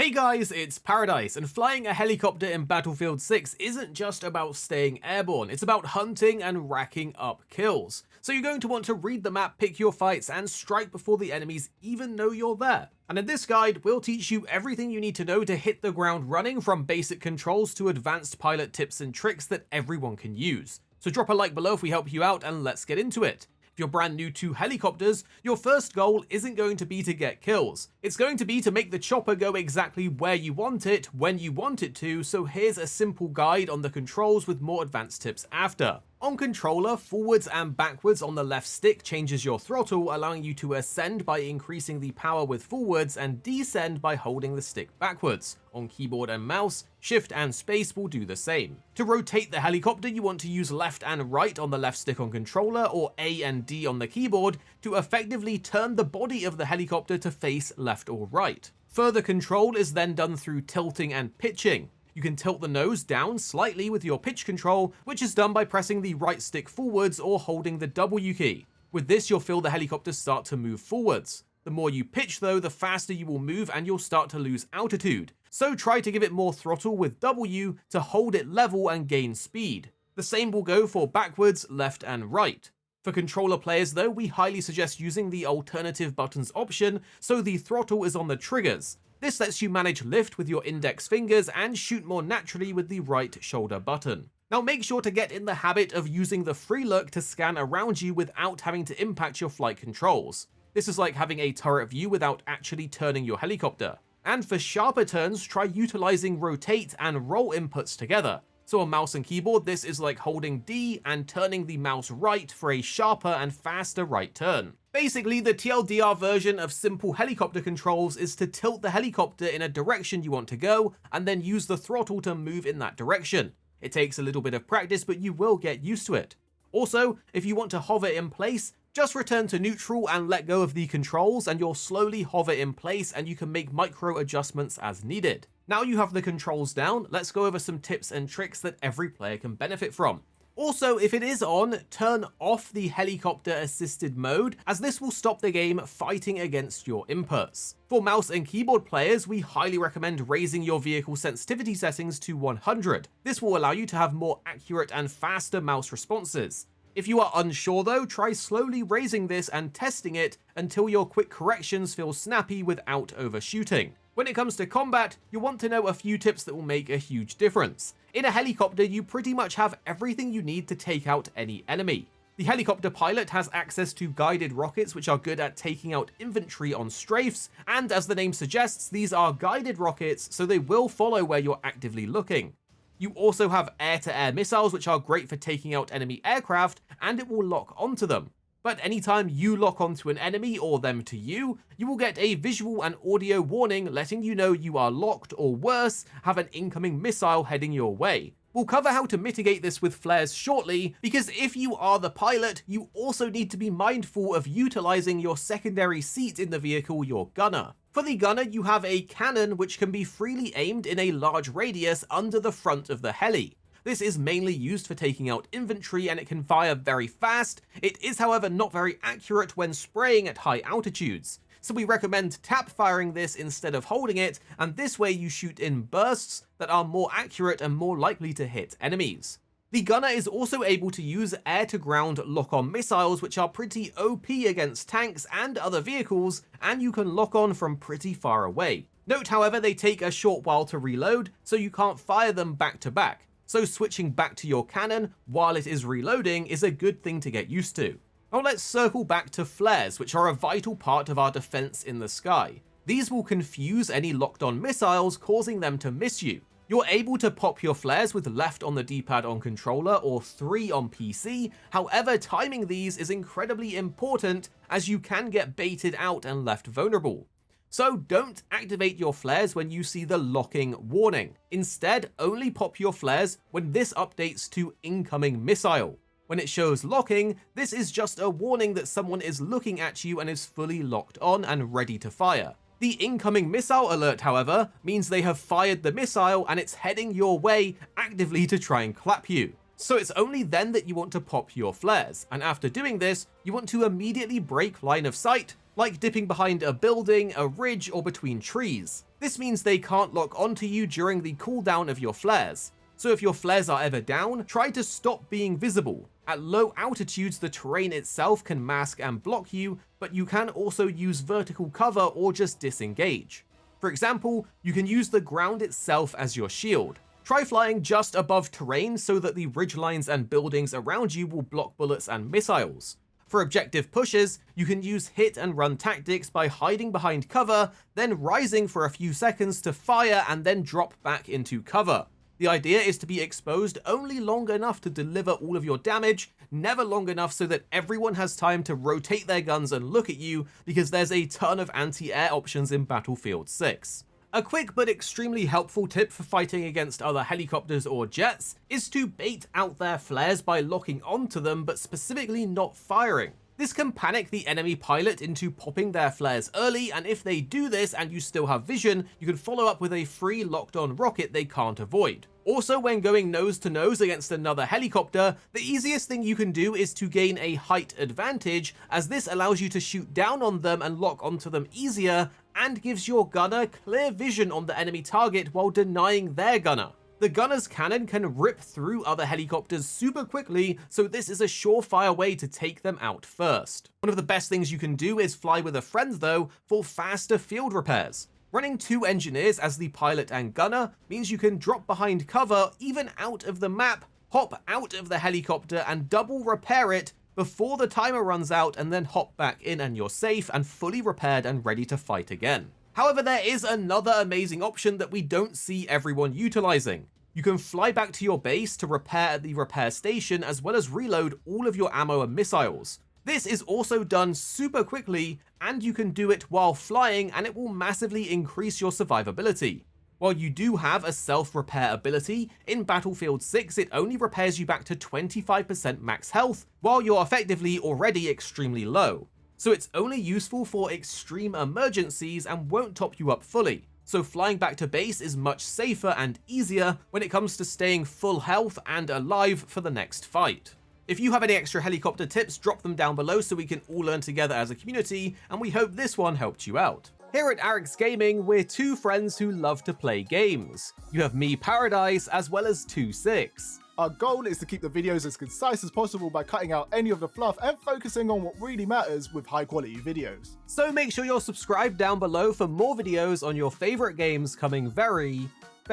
Hey guys, it's Paradise, and flying a helicopter in Battlefield 6 isn't just about staying airborne, it's about hunting and racking up kills. So you're going to want to read the map, pick your fights, and strike before the enemies even know you're there. And in this guide, we'll teach you everything you need to know to hit the ground running, from basic controls to advanced pilot tips and tricks that everyone can use. So drop a like below if we help you out, and let's get into it. If you're brand new to helicopters, your first goal isn't going to be to get kills. It's going to be to make the chopper go exactly where you want it, when you want it to, so here's a simple guide on the controls with more advanced tips after. On controller, forwards and backwards on the left stick changes your throttle, allowing you to ascend by increasing the power with forwards and descend by holding the stick backwards. On keyboard and mouse, shift and space will do the same. To rotate the helicopter, you want to use left and right on the left stick on controller, or A and D on the keyboard, to effectively turn the body of the helicopter to face left or right. Further control is then done through tilting and pitching. You can tilt the nose down slightly with your pitch control, which is done by pressing the right stick forwards or holding the W key. With this, you'll feel the helicopter start to move forwards. The more you pitch though, the faster you will move and you'll start to lose altitude. So try to give it more throttle with W to hold it level and gain speed. The same will go for backwards, left and right. For controller players though, we highly suggest using the alternative buttons option, so the throttle is on the triggers. This lets you manage lift with your index fingers and shoot more naturally with the right shoulder button. Now make sure to get in the habit of using the Freelook to scan around you without having to impact your flight controls. This is like having a turret view without actually turning your helicopter. And for sharper turns, try utilizing rotate and roll inputs together. So on mouse and keyboard, this is like holding D and turning the mouse right for a sharper and faster right turn. Basically, the TLDR version of simple helicopter controls is to tilt the helicopter in a direction you want to go, and then use the throttle to move in that direction. It takes a little bit of practice, but you will get used to it. Also, if you want to hover in place, just return to neutral and let go of the controls, and you'll slowly hover in place and you can make micro adjustments as needed. Now you have the controls down, let's go over some tips and tricks that every player can benefit from. Also, if it is on, turn off the helicopter assisted mode, as this will stop the game fighting against your inputs. For mouse and keyboard players, we highly recommend raising your vehicle sensitivity settings to 100. This will allow you to have more accurate and faster mouse responses. If you are unsure though, try slowly raising this and testing it until your quick corrections feel snappy without overshooting. When it comes to combat, you'll want to know a few tips that will make a huge difference. In a helicopter, you pretty much have everything you need to take out any enemy. The helicopter pilot has access to guided rockets, which are good at taking out infantry on strafes, and as the name suggests, these are guided rockets, so they will follow where you're actively looking. You also have air-to-air missiles, which are great for taking out enemy aircraft, and it will lock onto them. But anytime you lock onto an enemy or them to you, you will get a visual and audio warning letting you know you are locked, or worse, have an incoming missile heading your way. We'll cover how to mitigate this with flares shortly, because if you are the pilot, you also need to be mindful of utilizing your secondary seat in the vehicle, your gunner. For the gunner, you have a cannon which can be freely aimed in a large radius under the front of the heli. This is mainly used for taking out infantry and it can fire very fast. It is, however, not very accurate when spraying at high altitudes. So we recommend tap firing this instead of holding it, and this way you shoot in bursts that are more accurate and more likely to hit enemies. The gunner is also able to use air-to-ground lock-on missiles, which are pretty OP against tanks and other vehicles, and you can lock on from pretty far away. Note, however, they take a short while to reload, so you can't fire them back to back. So switching back to your cannon while it is reloading is a good thing to get used to. Now let's circle back to flares, which are a vital part of our defense in the sky. These will confuse any locked-on missiles, causing them to miss you. You're able to pop your flares with left on the D-pad on controller or 3 on PC, however timing these is incredibly important as you can get baited out and left vulnerable. So don't activate your flares when you see the locking warning. Instead, only pop your flares when this updates to incoming missile. When it shows locking, this is just a warning that someone is looking at you and is fully locked on and ready to fire. The incoming missile alert, however, means they have fired the missile and it's heading your way actively to try and clap you. So it's only then that you want to pop your flares, and after doing this, you want to immediately break line of sight, like dipping behind a building, a ridge, or between trees. This means they can't lock onto you during the cooldown of your flares. So if your flares are ever down, try to stop being visible. At low altitudes, the terrain itself can mask and block you, but you can also use vertical cover or just disengage. For example, you can use the ground itself as your shield. Try flying just above terrain so that the ridgelines and buildings around you will block bullets and missiles. For objective pushes, you can use hit and run tactics by hiding behind cover, then rising for a few seconds to fire and then drop back into cover. The idea is to be exposed only long enough to deliver all of your damage, never long enough so that everyone has time to rotate their guns and look at you, because there's a ton of anti-air options in Battlefield 6. A quick but extremely helpful tip for fighting against other helicopters or jets is to bait out their flares by locking onto them but specifically not firing. This can panic the enemy pilot into popping their flares early, and if they do this and you still have vision, you can follow up with a free locked-on rocket they can't avoid. Also, when going nose to nose against another helicopter, the easiest thing you can do is to gain a height advantage, as this allows you to shoot down on them and lock onto them easier, and gives your gunner clear vision on the enemy target while denying their gunner. The gunner's cannon can rip through other helicopters super quickly, so this is a surefire way to take them out first. One of the best things you can do is fly with a friend though, for faster field repairs. Running 2 engineers as the pilot and gunner means you can drop behind cover even out of the map, hop out of the helicopter and double repair it before the timer runs out, and then hop back in and you're safe and fully repaired and ready to fight again. However, there is another amazing option that we don't see everyone utilizing. You can fly back to your base to repair at the repair station, as well as reload all of your ammo and missiles. This is also done super quickly, and you can do it while flying, and it will massively increase your survivability. While you do have a self-repair ability, in Battlefield 6 it only repairs you back to 25% max health, while you're effectively already extremely low. So it's only useful for extreme emergencies and won't top you up fully. So flying back to base is much safer and easier when it comes to staying full health and alive for the next fight. If you have any extra helicopter tips, drop them down below so we can all learn together as a community, and we hope this one helped you out. Here at Arix Gaming, we're 2 friends who love to play games. You have me, Paradise, as well as 26. Our goal is to keep the videos as concise as possible by cutting out any of the fluff and focusing on what really matters with high quality videos. So make sure you're subscribed down below for more videos on your favorite games coming very,